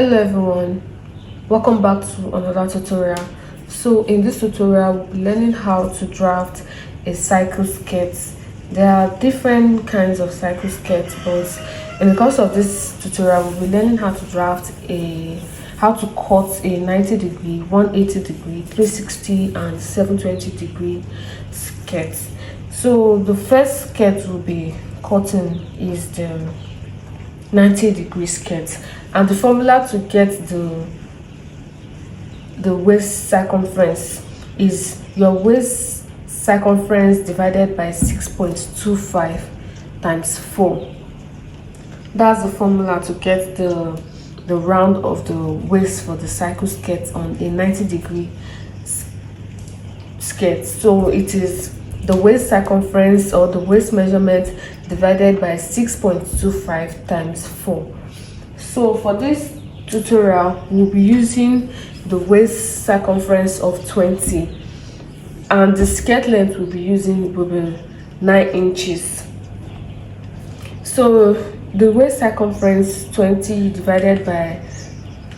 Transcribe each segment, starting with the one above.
Hello everyone, welcome back to another tutorial. So in this tutorial we'll be learning how to draft a cycle skirt. There are different kinds of cycle skirts, but in the course of this tutorial we'll be learning how to how to cut a 90 degree, 180 degree, 360 and 720 degree skirt. So the first skirt we'll be cutting is the 90 degree skirt, and the formula to get the waist circumference is your waist circumference divided by 6.25 times 4. That's the formula to get the round of the waist for the cycle skirt on a 90 degree skirt. So it is the waist circumference or the waist measurement divided by 6.25 times 4. So for this tutorial we'll be using the waist circumference of 20, and the skirt length will be 9 inches. So the waist circumference 20 divided by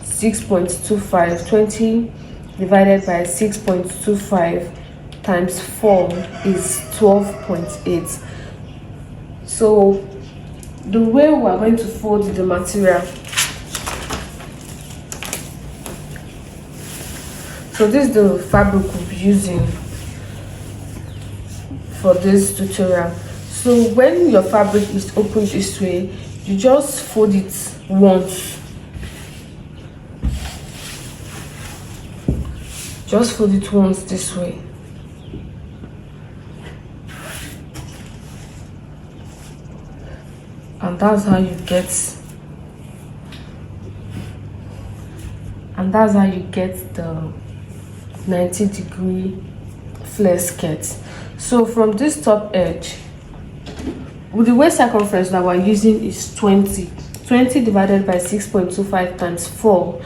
6.25, 20 divided by 6.25 times 4 is 12.8. So the way we are going to fold the material, so this is the fabric we'll be using for this tutorial. So when your fabric is open this way, you just fold it once. Just fold it once this way. And that's how you get the 90 degree flare skirt. So from this top edge, with the waist circumference that we're using is 20 divided by 6.25 times 4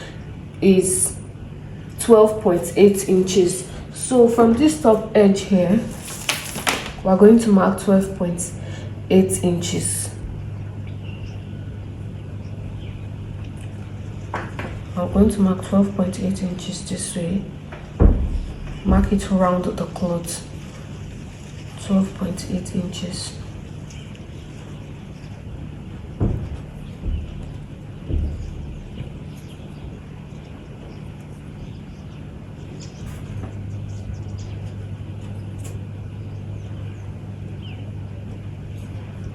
is 12.8 inches. So from this top edge here, we're going to mark 12.8 inches. I'm going to mark 12.8 inches this way. Mark it around the cloth. 12.8 inches.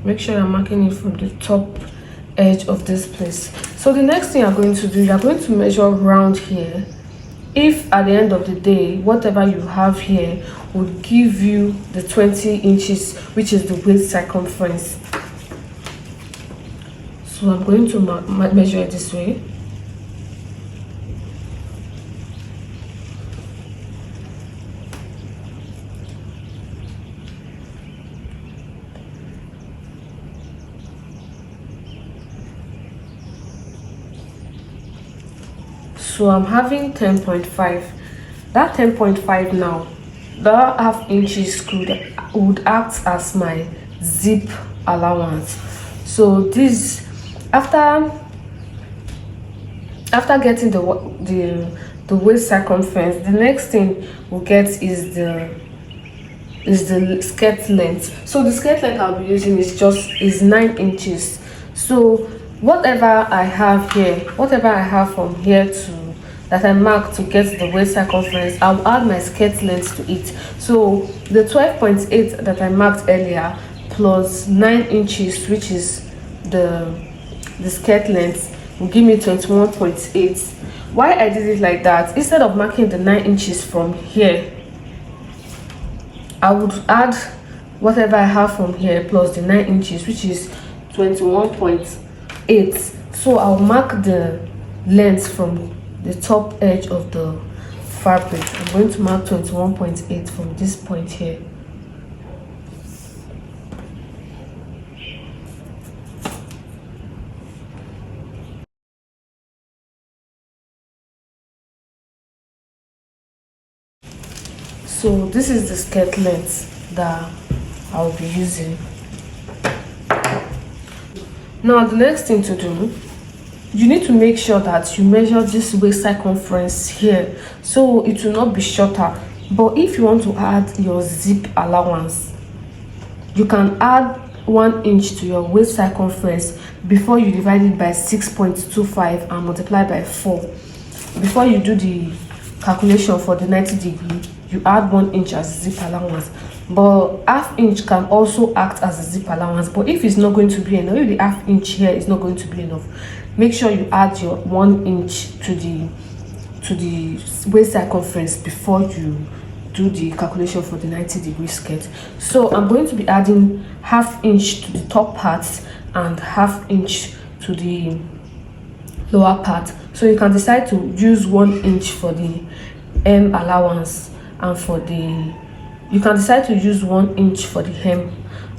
Make sure you're marking it from the top edge of this place. So the next thing you're going to do, you're going to measure round here. If at the end of the day whatever you have here would give you the 20 inches, which is the waist circumference. So I'm going to measure it this way. So I'm having 10.5. That 10.5 now, that half inches would act as my zip allowance. So this, after getting the waist circumference, the next thing we'll get is the skirt length. So the skirt length I'll be using is 9 inches. So whatever I have from here to that I marked to get the waist circumference, I'll add my skirt length to it. So the 12.8 that I marked earlier plus 9 inches, which is the skirt length, will give me 21.8. Why I did it like that, instead of marking the 9 inches from here, I would add whatever I have from here plus the 9 inches, which is 21.8. So I'll mark the length from the top edge of the fabric. I'm going to mark 21.8 from this point here. So this is the skirt length that I'll be using. Now the next thing to do you need to make sure that you measure this waist circumference here so it will not be shorter. But if you want to add your zip allowance, you can add 1 inch to your waist circumference before you divide it by 6.25 and multiply by 4. Before you do the calculation for the 90-degree, you add 1 inch as zip allowance. But half inch can also act as a zip allowance. But if it's not going to be enough, if the half inch here is not going to be enough, make sure you add your 1 inch to the waist circumference before you do the calculation for the 90-degree skirt. So I'm going to be adding half inch to the top part and half inch to the lower part. So you can decide to use 1 inch for the hem allowance, and for the you can decide to use 1 inch for the hem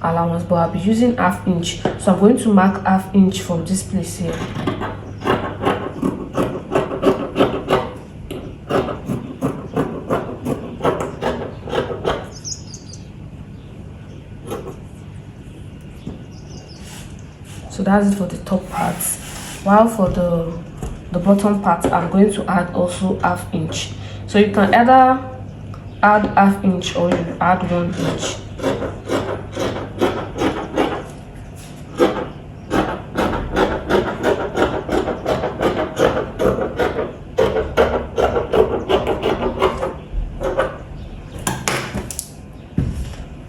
allowance, but I'll be using half inch. So I'm going to mark half inch from this place here. So that's it for the top part. While for the bottom part, I'm going to add also half inch. So you can either add half inch or you add 1 inch.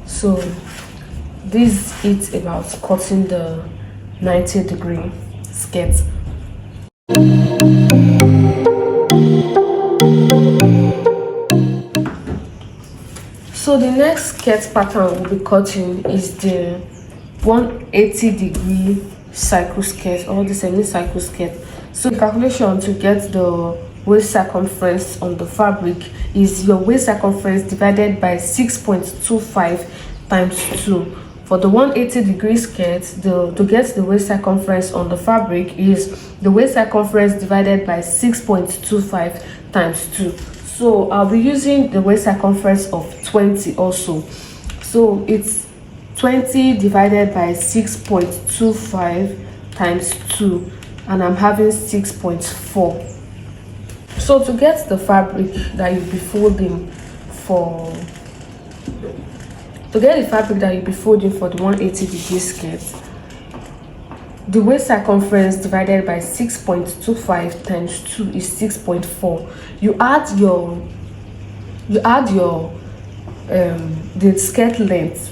So this is about cutting the 90-degree skirt. So the next skirt pattern we'll be cutting is the 180-degree cycle skirt or the semi-cycle skirt. So the calculation to get the waist circumference on the fabric is your waist circumference divided by 6.25 times 2. For the 180-degree skirt, to get the waist circumference on the fabric is the waist circumference divided by 6.25 times 2. So I'll be using the waist circumference of 20 also. So it's 20 divided by 6.25 times 2, and I'm having 6.4. So to get the fabric that you'll be folding for the 180-degree skirt, the waist circumference divided by 6.25 times 2 is 6.4. You add your the skirt length,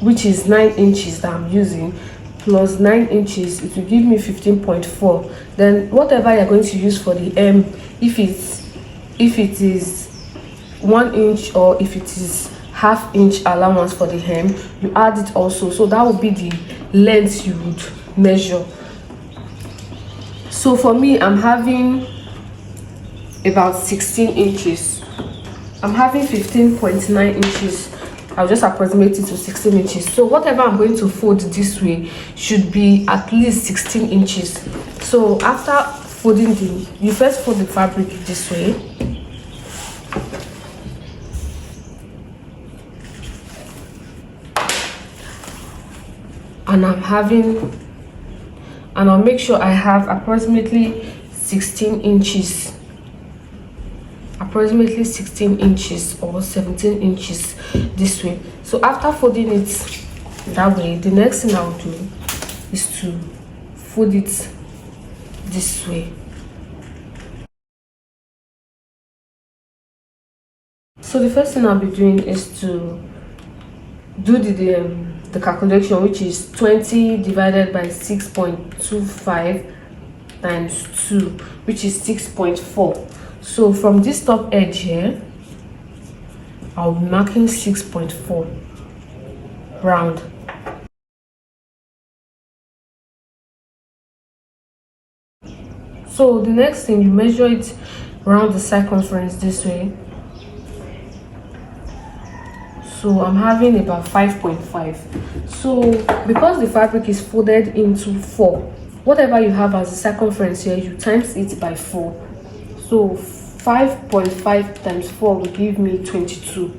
which is 9 inches that I'm using, plus 9 inches, it will give me 15.4. Then whatever you're going to use for the hem, if it is 1 inch or if it is half inch allowance for the hem, you add it also. So that would be the length you would measure. So for me, I'm having about 16 inches. I'm having 15.9 inches. I'll just approximate it to 16 inches. So whatever I'm going to fold this way should be at least 16 inches. So after folding you first fold the fabric this way. And I'll make sure I have approximately 16 inches or 17 inches this way. So after folding it that way, the next thing I'll do is to fold it this way. So the first thing I'll be doing is to do the calculation, which is 20 divided by 6.25 times 2, which is 6.4. So from this top edge here, I'll be marking 6.4 round. So the next thing, you measure it around the circumference this way. So I'm having about 5.5. So because the fabric is folded into 4, whatever you have as a circumference here, you times it by 4. So 5.5 times 4 will give me 22.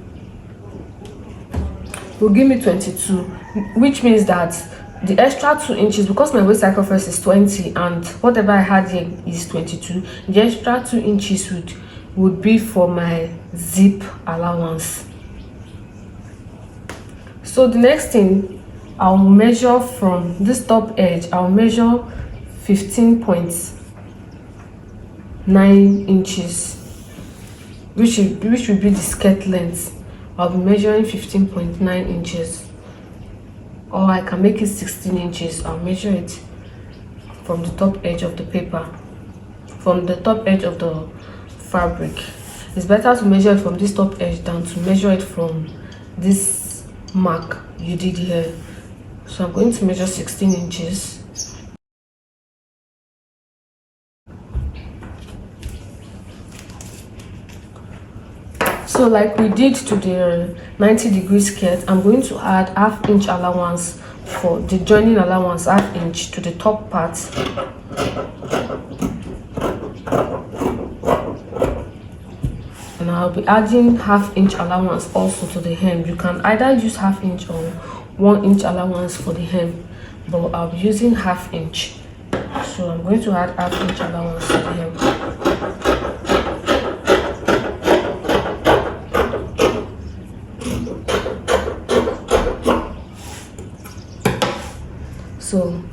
Which means that the extra 2 inches, because my waist circumference is 20 and whatever I had here is 22, the extra 2 inches would be for my zip allowance. So the next thing, I'll measure from this top edge, I'll measure 15.9 inches, which will be the skirt length. I'll be measuring 15.9 inches, or I can make it 16 inches. I'll measure it from the top edge of the paper, from the top edge of the fabric. It's better to measure it from this top edge than to measure it from this mark you did here. So I'm going to measure 16 inches. So like we did to the 90-degree skirt, I'm going to add half-inch allowance for the joining allowance, half-inch to the top part. And I'll be adding half-inch allowance also to the hem. You can either use half-inch or 1-inch allowance for the hem, but I'll be using half-inch. So I'm going to add half-inch allowance to the hem. So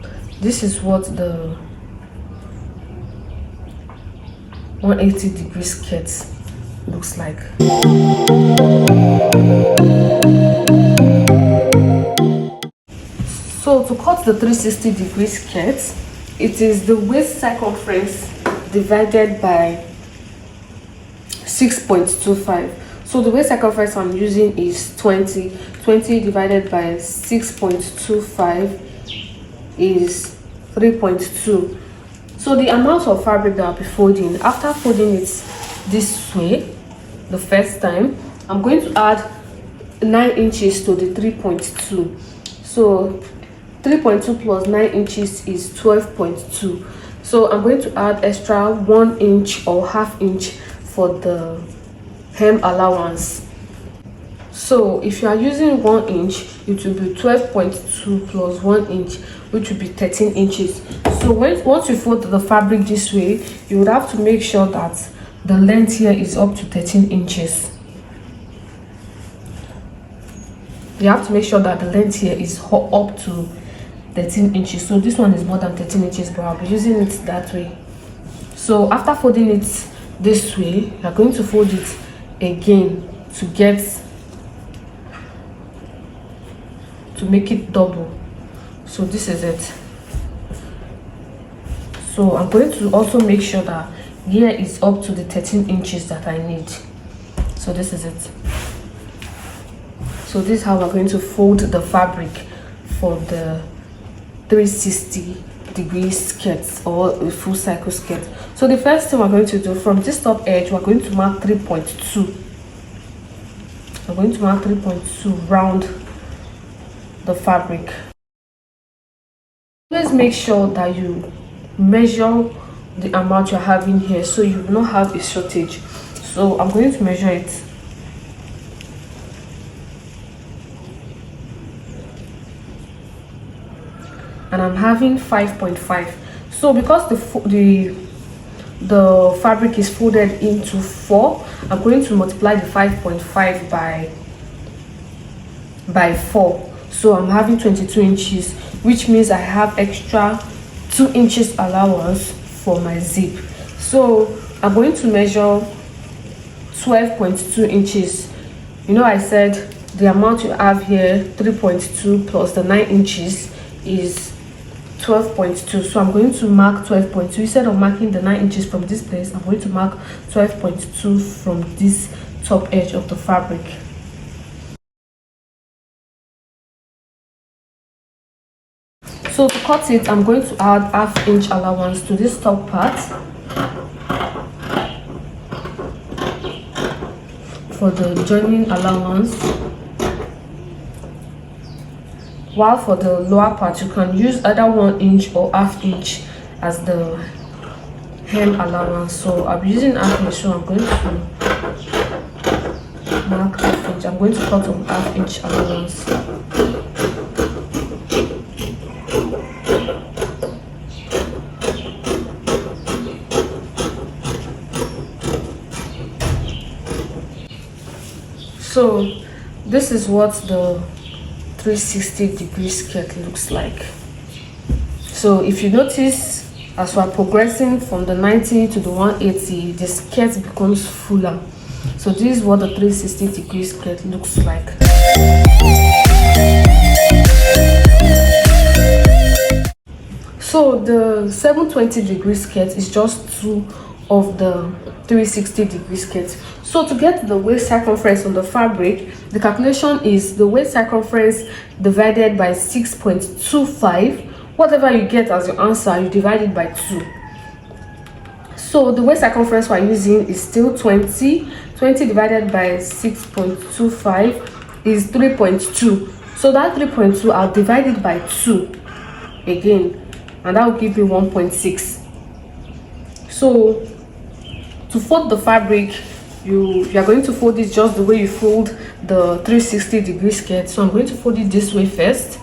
this is what the 180-degree skirt looks like. So to cut the 360-degree skirt, it is the waist circumference divided by 6.25. So the waist circumference I'm using is 20. 20 divided by 6.25 is 3.2. So the amount of fabric that I'll be folding, after folding it this way the first time, I'm going to add 9 inches to the 3.2. So 3.2 plus 9 inches is 12.2. So I'm going to add extra 1 inch or half inch for the hem allowance. So if you are using 1 inch, it will be 12.2 plus 1 inch, which will be 13 inches. So once you fold the fabric this way, you would have to make sure that the length here is up to 13 inches. You have to make sure that the length here is up to 13 inches. So this one is more than 13 inches, but I'll be using it that way. So after folding it this way, you're going to fold it again to make it double. So this is it. So I'm going to also make sure that here is up to the 13 inches that I need. So this is it. So this is how we're going to fold the fabric for the 360-degree skirt or a full circle skirt. So the first thing we're going to do, from this top edge, we're going to mark 3.2. We're going to mark 3.2 round the fabric. Always make sure that you measure the amount you're having here, so you will not have a shortage. So I'm going to measure it. And I'm having 5.5. So because the fabric is folded into 4, I'm going to multiply the 5.5 by 4. So I'm having 22 inches, which means I have extra 2 inches allowance for my zip. So I'm going to measure 12.2 inches. You know, I said the amount you have here, 3.2 plus the 9 inches is 12.2. So I'm going to mark 12.2. Instead of marking the 9 inches from this place, I'm going to mark 12.2 from this top edge of the fabric. So to cut it, I'm going to add half-inch allowance to this top part for the joining allowance, while for the lower part you can use either 1 inch or half-inch as the hem allowance. So I'll be using half-inch, so I'm going to mark half-inch. I'm going to cut on half-inch allowance. So this is what the 360-degree skirt looks like. So if you notice, as we're progressing from the 90 to the 180, the skirt becomes fuller. So this is what the 360-degree skirt looks like. So the 720-degree skirt is just two of the 360-degree skirt. So to get the waist circumference on the fabric, the calculation is the waist circumference divided by 6.25. Whatever you get as your answer, you divide it by 2. So the waist circumference we're using is still 20. 20 divided by 6.25 is 3.2. So that 3.2, I'll divide it by 2 again, and that will give me 1.6. So to fold the fabric, you are going to fold it just the way you fold the 360-degree skirt. So I'm going to fold it this way first.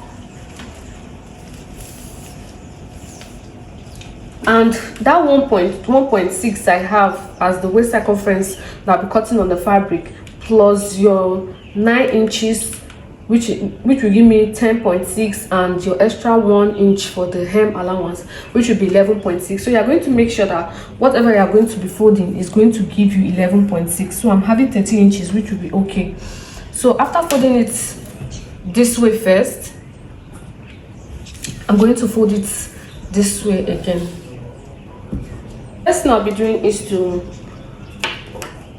And that 1.6 I have as the waist circumference that I'll be cutting on the fabric, plus your 9 inches, which will give me 10.6, and your extra 1 inch for the hem allowance, which will be 11.6. So you're going to make sure that whatever you're going to be folding is going to give you 11.6. So I'm having 13 inches, which will be okay. So after folding it this way first, I'm going to fold it this way again. Next thing I'll be doing is to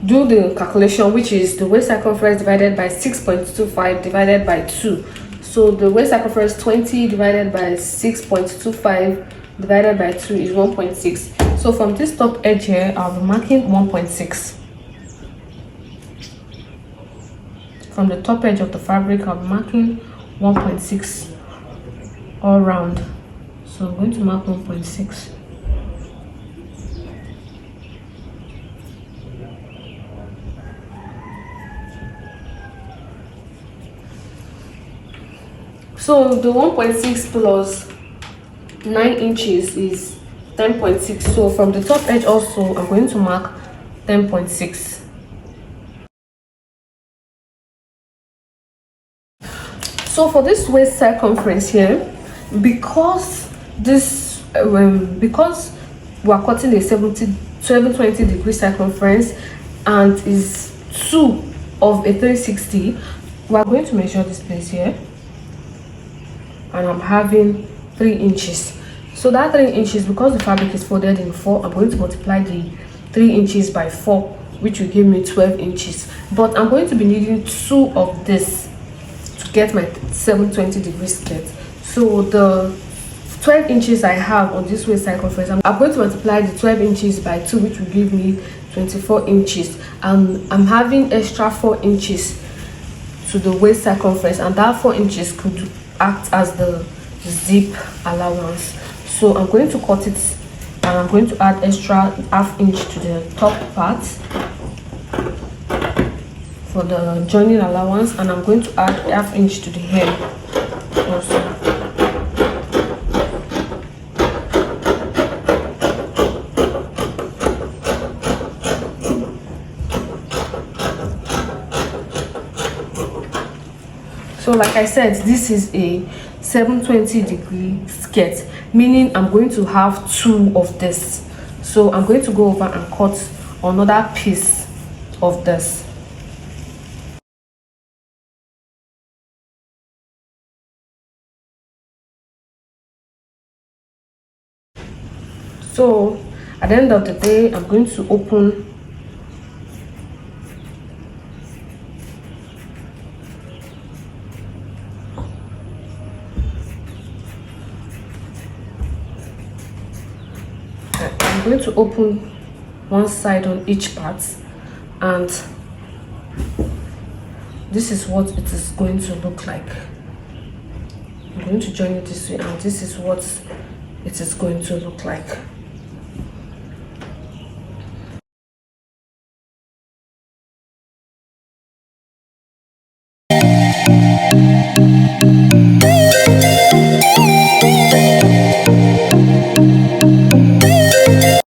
do the calculation, which is the waist circumference divided by 6.25 divided by 2. So the waist circumference 20 divided by 6.25 divided by 2 is 1.6. So from this top edge here, I'll be marking 1.6. From the top edge of the fabric, I'll be marking 1.6 all round. So I'm going to mark 1.6. So the 1.6 plus 9 inches is 10.6. So from the top edge also, I'm going to mark 10.6. So for this waist circumference here, because this because we are cutting a 720-degree circumference and is 2 of a 360, we are going to measure this place here, and I'm having 3 inches. So that 3 inches, because the fabric is folded in 4, I'm going to multiply the 3 inches by 4, which will give me 12 inches. But I'm going to be needing 2 of this to get my 720-degree skirt. So the 12 inches I have on this waist circumference, I'm going to multiply the 12 inches by 2, which will give me 24 inches. And I'm having extra 4 inches to the waist circumference, and that 4 inches could act as the zip allowance. So I'm going to cut it, and I'm going to add extra ½ inch to the top part for the joining allowance, and I'm going to add ½ inch to the hem also. So like I said, this is a 720-degree skirt, meaning I'm going to have 2 of this. So I'm going to go over and cut another piece of this. So at the end of the day, I'm going to open one side on each part, and this is what it is going to look like. I'm going to join it this way, and this is what it is going to look like.